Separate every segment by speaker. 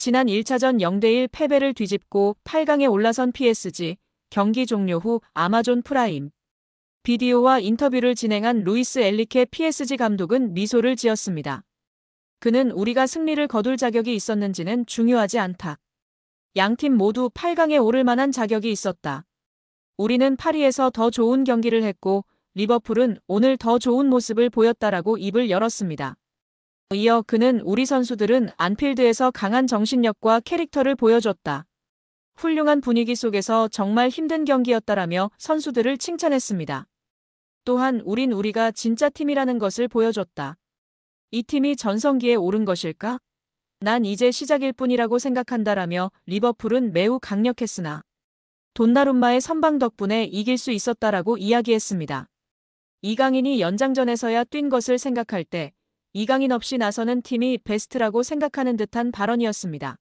Speaker 1: 지난 1차전 0대1 패배를 뒤집고 8강에 올라선 PSG, 경기 종료 후 아마존 프라임 비디오와 인터뷰를 진행한 루이스 엔리케 PSG 감독은 미소를 지었습니다. 그는 우리가 승리를 거둘 자격이 있었는지는 중요하지 않다. 양팀 모두 8강에 오를 만한 자격이 있었다. 우리는 파리에서 더 좋은 경기를 했고 리버풀은 오늘 더 좋은 모습을 보였다라고 입을 열었습니다. 이어 그는 우리 선수들은 안필드에서 강한 정신력과 캐릭터를 보여줬다. 훌륭한 분위기 속에서 정말 힘든 경기였다라며 선수들을 칭찬했습니다. 또한 우린 우리가 진짜 팀이라는 것을 보여줬다. 이 팀이 전성기에 오른 것일까? 난 이제 시작일 뿐이라고 생각한다라며 리버풀은 매우 강력했으나 돈나룸마의 선방 덕분에 이길 수 있었다라고 이야기했습니다. 이강인이 연장전에서야 뛴 것을 생각할 때 이강인 없이 나서는 팀이 베스트라고 생각하는 듯한 발언이었습니다.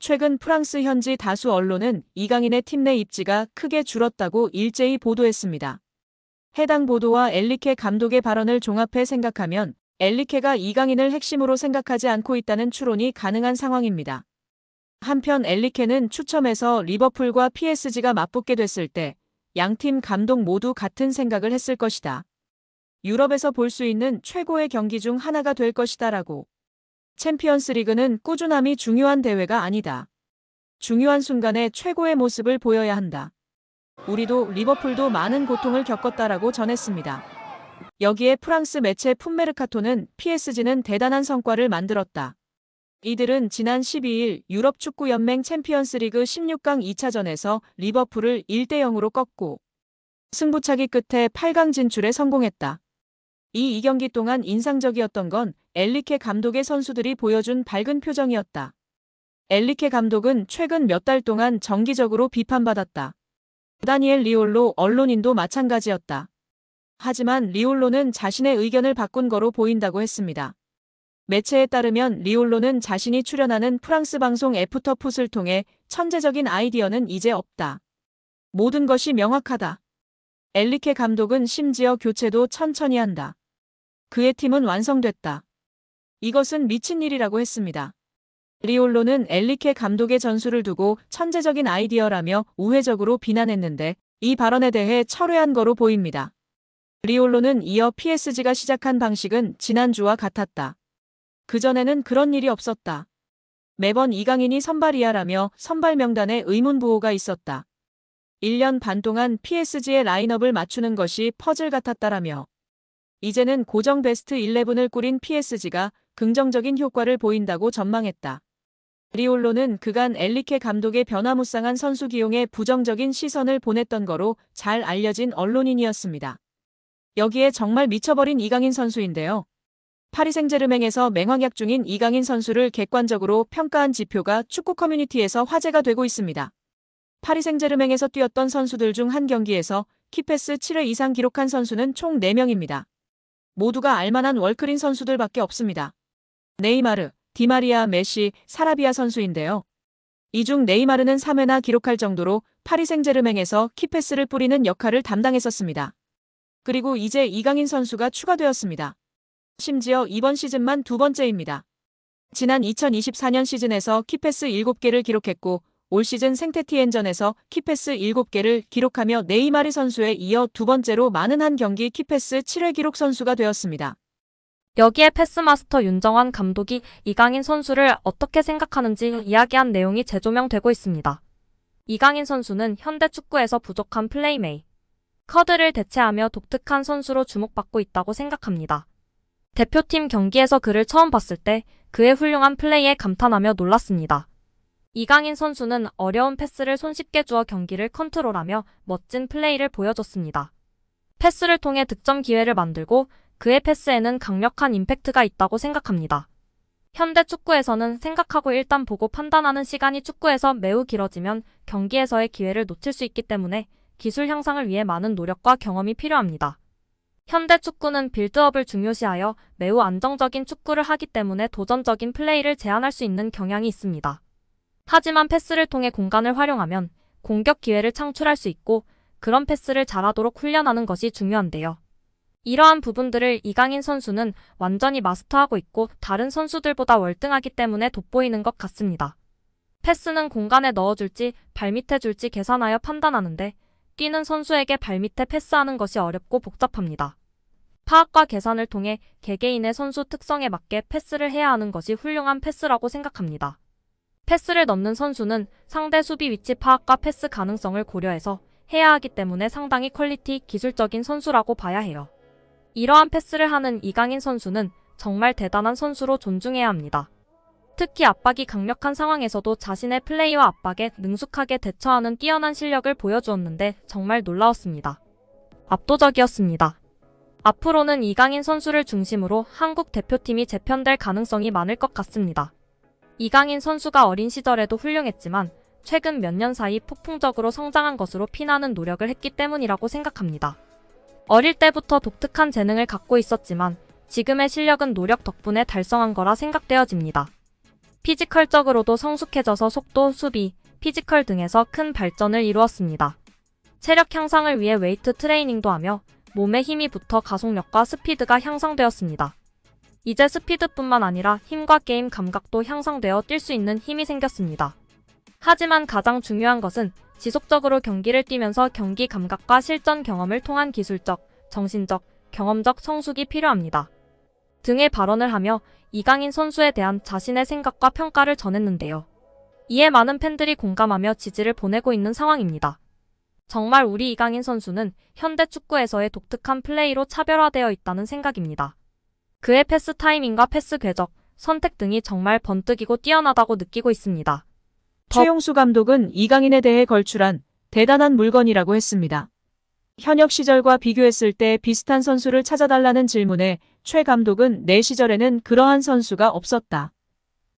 Speaker 1: 최근 프랑스 현지 다수 언론은 이강인의 팀 내 입지가 크게 줄었다고 일제히 보도했습니다. 해당 보도와 엔리케 감독의 발언을 종합해 생각하면 엔리케가 이강인을 핵심으로 생각하지 않고 있다는 추론이 가능한 상황입니다. 한편 엔리케는 추첨에서 리버풀과 PSG가 맞붙게 됐을 때 양팀 감독 모두 같은 생각을 했을 것이다. 유럽에서 볼 수 있는 최고의 경기 중 하나가 될 것이다라고. 챔피언스 리그는 꾸준함이 중요한 대회가 아니다. 중요한 순간에 최고의 모습을 보여야 한다. 우리도 리버풀도 많은 고통을 겪었다라고 전했습니다. 여기에 프랑스 매체 풋메르카토는 PSG는 대단한 성과를 만들었다. 이들은 지난 12일 유럽축구연맹 챔피언스리그 16강 2차전에서 리버풀을 1대0으로 꺾고 승부차기 끝에 8강 진출에 성공했다. 이 2경기 동안 인상적이었던 건 엔리케 감독의 선수들이 보여준 밝은 표정이었다. 엔리케 감독은 최근 몇 달 동안 정기적으로 비판받았다. 다니엘 리올로 언론인도 마찬가지였다. 하지만 리올로는 자신의 의견을 바꾼 거로 보인다고 했습니다. 매체에 따르면 리올로는 자신이 출연하는 프랑스 방송 애프터풋을 통해 천재적인 아이디어는 이제 없다. 모든 것이 명확하다. 엔리케 감독은 심지어 교체도 천천히 한다. 그의 팀은 완성됐다. 이것은 미친 일이라고 했습니다. 리올로는 엔리케 감독의 전술을 두고 천재적인 아이디어라며 우회적으로 비난했는데 이 발언에 대해 철회한 거로 보입니다. 리올로는 이어 PSG가 시작한 방식은 지난주와 같았다. 그전에는 그런 일이 없었다. 매번 이강인이 선발이야라며 선발 명단에 의문부호가 있었다. 1년 반 동안 PSG의 라인업을 맞추는 것이 퍼즐 같았다라며 이제는 고정 베스트 11을 꾸린 PSG가 긍정적인 효과를 보인다고 전망했다. 리올로는 그간 엔리케 감독의 변화무쌍한 선수 기용에 부정적인 시선을 보냈던 거로 잘 알려진 언론인이었습니다. 여기에 정말 미쳐버린 이강인 선수인데요. 파리 생제르맹에서 맹활약 중인 이강인 선수를 객관적으로 평가한 지표가 축구 커뮤니티에서 화제가 되고 있습니다. 파리 생제르맹에서 뛰었던 선수들 중 한 경기에서 키패스 7회 이상 기록한 선수는 총 4명입니다. 모두가 알만한 월클인 선수들밖에 없습니다. 네이마르, 디마리아, 메시, 사라비아 선수인데요. 이 중 네이마르는 3회나 기록할 정도로 파리 생제르맹에서 키패스를 뿌리는 역할을 담당했었습니다. 그리고 이제 이강인 선수가 추가되었습니다. 심지어 이번 시즌만 2번째입니다. 지난 2024년 시즌에서 키패스 7개를 기록했고 올 시즌 생테티엔전에서 키패스 7개를 기록하며 네이마르 선수에 이어 2번째로 많은 한 경기 키패스 7회 기록 선수가 되었습니다.
Speaker 2: 여기에 패스마스터 윤정환 감독이 이강인 선수를 어떻게 생각하는지 이야기한 내용이 재조명되고 있습니다. 이강인 선수는 현대 축구에서 부족한 플레이메이커들을 대체하며 독특한 선수로 주목받고 있다고 생각합니다. 대표팀 경기에서 그를 처음 봤을 때 그의 훌륭한 플레이에 감탄하며 놀랐습니다. 이강인 선수는 어려운 패스를 손쉽게 주어 경기를 컨트롤하며 멋진 플레이를 보여줬습니다. 패스를 통해 득점 기회를 만들고 그의 패스에는 강력한 임팩트가 있다고 생각합니다. 현대 축구에서는 생각하고 일단 보고 판단하는 시간이 축구에서 매우 길어지면 경기에서의 기회를 놓칠 수 있기 때문에 기술 향상을 위해 많은 노력과 경험이 필요합니다. 현대 축구는 빌드업을 중요시하여 매우 안정적인 축구를 하기 때문에 도전적인 플레이를 제한할 수 있는 경향이 있습니다. 하지만 패스를 통해 공간을 활용하면 공격 기회를 창출할 수 있고 그런 패스를 잘하도록 훈련하는 것이 중요한데요. 이러한 부분들을 이강인 선수는 완전히 마스터하고 있고 다른 선수들보다 월등하기 때문에 돋보이는 것 같습니다. 패스는 공간에 넣어줄지 발밑에 줄지 계산하여 판단하는데 뛰는 선수에게 발밑에 패스하는 것이 어렵고 복잡합니다. 파악과 계산을 통해 개개인의 선수 특성에 맞게 패스를 해야 하는 것이 훌륭한 패스라고 생각합니다. 패스를 넣는 선수는 상대 수비 위치 파악과 패스 가능성을 고려해서 해야 하기 때문에 상당히 퀄리티 기술적인 선수라고 봐야 해요. 이러한 패스를 하는 이강인 선수는 정말 대단한 선수로 존중해야 합니다. 특히 압박이 강력한 상황에서도 자신의 플레이와 압박에 능숙하게 대처하는 뛰어난 실력을 보여주었는데 정말 놀라웠습니다. 압도적이었습니다. 앞으로는 이강인 선수를 중심으로 한국 대표팀이 재편될 가능성이 많을 것 같습니다. 이강인 선수가 어린 시절에도 훌륭했지만 최근 몇 년 사이 폭풍적으로 성장한 것으로 피나는 노력을 했기 때문이라고 생각합니다. 어릴 때부터 독특한 재능을 갖고 있었지만 지금의 실력은 노력 덕분에 달성한 거라 생각되어집니다. 피지컬적으로도 성숙해져서 속도, 수비, 피지컬 등에서 큰 발전을 이루었습니다. 체력 향상을 위해 웨이트 트레이닝도 하며 몸에 힘이 붙어 가속력과 스피드가 향상되었습니다. 이제 스피드뿐만 아니라 힘과 게임 감각도 향상되어 뛸 수 있는 힘이 생겼습니다. 하지만 가장 중요한 것은 지속적으로 경기를 뛰면서 경기 감각과 실전 경험을 통한 기술적, 정신적, 경험적 성숙이 필요합니다. 등의 발언을 하며 이강인 선수에 대한 자신의 생각과 평가를 전했는데요. 이에 많은 팬들이 공감하며 지지를 보내고 있는 상황입니다. 정말 우리 이강인 선수는 현대 축구에서의 독특한 플레이로 차별화되어 있다는 생각입니다. 그의 패스 타이밍과 패스 궤적, 선택 등이 정말 번뜩이고 뛰어나다고 느끼고 있습니다.
Speaker 1: 최용수 감독은 이강인에 대해 걸출한 대단한 물건이라고 했습니다. 현역 시절과 비교했을 때 비슷한 선수를 찾아달라는 질문에 최 감독은 내 시절에는 그러한 선수가 없었다.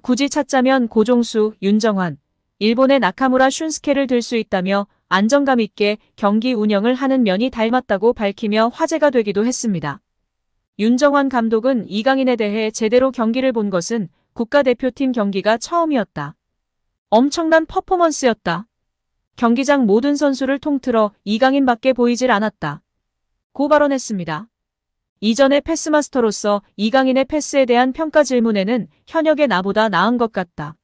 Speaker 1: 굳이 찾자면 고종수, 윤정환, 일본의 나카무라 슌스케를 들 수 있다며 안정감 있게 경기 운영을 하는 면이 닮았다고 밝히며 화제가 되기도 했습니다. 윤정환 감독은 이강인에 대해 제대로 경기를 본 것은 국가대표팀 경기가 처음이었다. 엄청난 퍼포먼스였다. 경기장 모든 선수를 통틀어 이강인밖에 보이질 않았다. 고 발언했습니다. 이전의 패스마스터로서 이강인의 패스에 대한 평가 질문에는 현역의 나보다 나은 것 같다.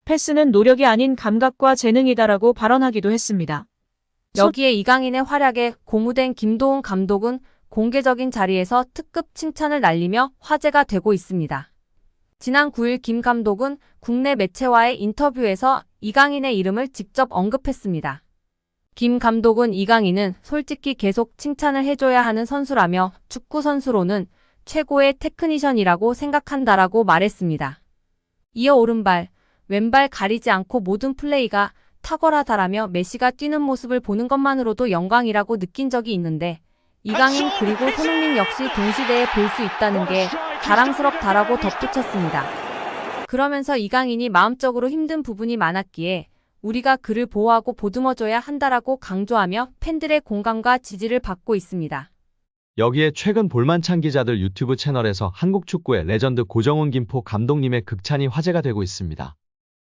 Speaker 1: 패스는 노력이 아닌 감각과 재능이다라고 발언하기도 했습니다.
Speaker 3: 여기에 이강인의 활약에 고무된 김도훈 감독은 공개적인 자리에서 특급 칭찬을 날리며 화제가 되고 있습니다. 지난 9일 김 감독은 국내 매체와의 인터뷰에서 이강인의 이름을 직접 언급했습니다. 김 감독은 이강인은 솔직히 계속 칭찬을 해줘야 하는 선수라며 축구 선수로는 최고의 테크니션이라고 생각한다라고 말했습니다. 이어 오른발, 왼발 가리지 않고 모든 플레이가 탁월하다라며 메시가 뛰는 모습을 보는 것만으로도 영광이라고 느낀 적이 있는데 이강인 그리고 손흥민 역시 동시대에 볼 수 있다는 게 자랑스럽다라고 덧붙였습니다. 그러면서 이강인이 마음적으로 힘든 부분이 많았기에 우리가 그를 보호하고 보듬어줘야 한다라고 강조하며 팬들의 공감과 지지를 받고 있습니다.
Speaker 4: 여기에 최근 볼만찬 기자들 유튜브 채널에서 한국 축구의 레전드 고정훈 김포 감독님의 극찬이 화제가 되고 있습니다.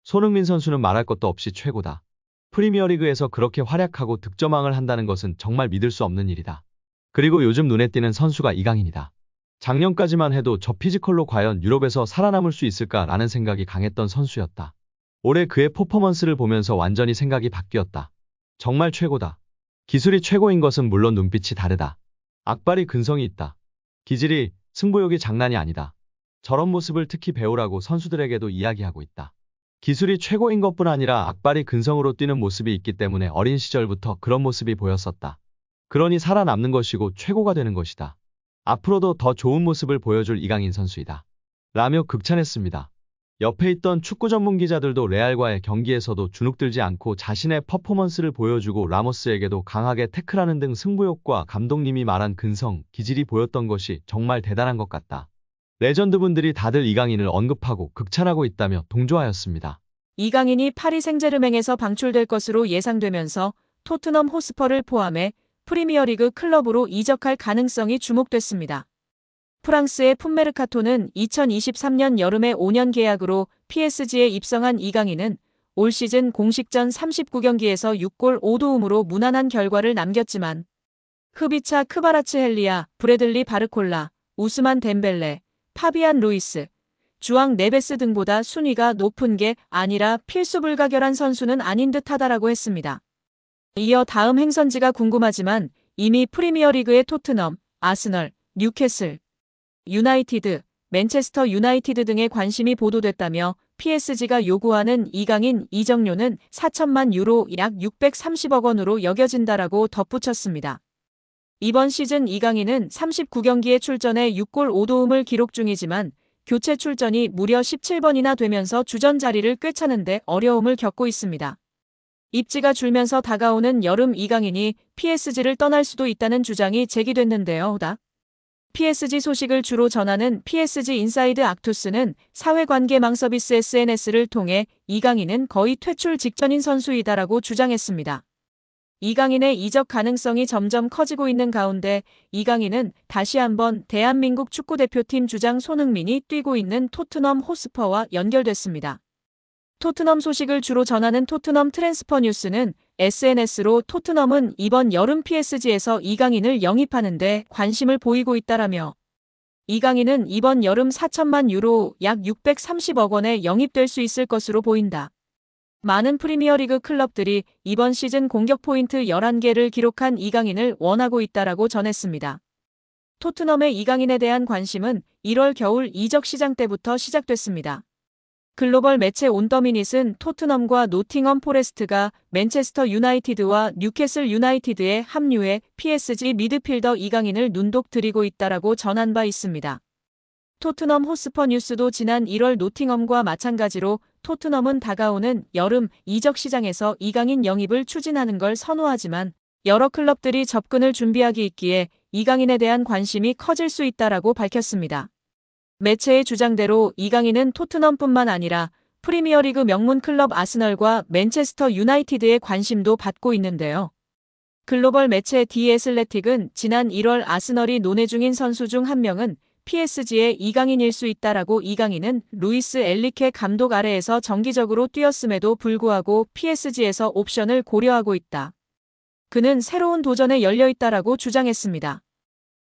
Speaker 4: 손흥민 선수는 말할 것도 없이 최고다. 프리미어리그에서 그렇게 활약하고 득점왕을 한다는 것은 정말 믿을 수 없는 일이다. 그리고 요즘 눈에 띄는 선수가 이강인이다. 작년까지만 해도 저 피지컬로 과연 유럽에서 살아남을 수 있을까라는 생각이 강했던 선수였다. 올해 그의 퍼포먼스를 보면서 완전히 생각이 바뀌었다. 정말 최고다. 기술이 최고인 것은 물론 눈빛이 다르다. 악발이 근성이 있다. 기질이, 승부욕이 장난이 아니다. 저런 모습을 특히 배우라고 선수들에게도 이야기하고 있다. 기술이 최고인 것뿐 아니라 악발이 근성으로 뛰는 모습이 있기 때문에 어린 시절부터 그런 모습이 보였었다. 그러니 살아남는 것이고 최고가 되는 것이다. 앞으로도 더 좋은 모습을 보여줄 이강인 선수이다. 라며 극찬했습니다. 옆에 있던 축구 전문 기자들도 레알과의 경기에서도 주눅들지 않고 자신의 퍼포먼스를 보여주고 라모스에게도 강하게 태클하는 등 승부욕과 감독님이 말한 근성, 기질이 보였던 것이 정말 대단한 것 같다. 레전드분들이 다들 이강인을 언급하고 극찬하고 있다며 동조하였습니다.
Speaker 1: 이강인이 파리 생제르맹에서 방출될 것으로 예상되면서 토트넘 호스퍼를 포함해 프리미어리그 클럽으로 이적할 가능성이 주목됐습니다. 프랑스의 풋메르카토는 2023년 여름에 5년 계약으로 PSG에 입성한 이강인은 올 시즌 공식전 39경기에서 6골 5도움으로 무난한 결과를 남겼지만 흐비차 크바라츠헬리아, 브래들리 바르콜라, 우스만 덴벨레, 파비안 루이스, 주앙 네베스 등보다 순위가 높은 게 아니라 필수 불가결한 선수는 아닌 듯하다라고 했습니다. 이어 다음 행선지가 궁금하지만 이미 프리미어리그의 토트넘, 아스널, 뉴캐슬, 유나이티드, 맨체스터 유나이티드 등의 관심이 보도됐다며 PSG가 요구하는 이강인 이적료는 4천만 유로 약 630억 원으로 여겨진다라고 덧붙였습니다. 이번 시즌 이강인은 39경기에 출전해 6골 5도움을 기록 중이지만 교체 출전이 무려 17번이나 되면서 주전 자리를 꿰차는데 어려움을 겪고 있습니다. 입지가 줄면서 다가오는 여름 이강인이 PSG를 떠날 수도 있다는 주장이 제기됐는데요. PSG 소식을 주로 전하는 PSG 인사이드 악투스는 사회관계망 서비스 SNS를 통해 이강인은 거의 퇴출 직전인 선수이다라고 주장했습니다. 이강인의 이적 가능성이 점점 커지고 있는 가운데 이강인은 다시 한번 대한민국 축구대표팀 주장 손흥민이 뛰고 있는 토트넘 호스퍼와 연결됐습니다. 토트넘 소식을 주로 전하는 토트넘 트랜스퍼 뉴스는 SNS로 토트넘은 이번 여름 PSG에서 이강인을 영입하는데 관심을 보이고 있다라며 이강인은 이번 여름 4천만 유로 약 630억 원에 영입될 수 있을 것으로 보인다. 많은 프리미어리그 클럽들이 이번 시즌 공격 포인트 11개를 기록한 이강인을 원하고 있다라고 전했습니다. 토트넘의 이강인에 대한 관심은 1월 겨울 이적 시장 때부터 시작됐습니다. 글로벌 매체 온더미닛은 토트넘과 노팅엄 포레스트가 맨체스터 유나이티드와 뉴캐슬 유나이티드에 합류해 PSG 미드필더 이강인을 눈독들이고 있다라고 전한 바 있습니다. 토트넘 호스퍼 뉴스도 지난 1월 노팅엄과 마찬가지로 토트넘은 다가오는 여름 이적 시장에서 이강인 영입을 추진하는 걸 선호하지만 여러 클럽들이 접근을 준비하기 있기에 이강인에 대한 관심이 커질 수 있다라고 밝혔습니다. 매체의 주장대로 이강인은 토트넘뿐만 아니라 프리미어리그 명문 클럽 아스널과 맨체스터 유나이티드의 관심도 받고 있는데요. 글로벌 매체 디 애슬레틱은 지난 1월 아스널이 논의 중인 선수 중 한 명은 PSG의 이강인일 수 있다라고 이강인은 루이스 엘리케 감독 아래에서 정기적으로 뛰었음에도 불구하고 PSG에서 옵션을 고려하고 있다. 그는 새로운 도전에 열려 있다라고 주장했습니다.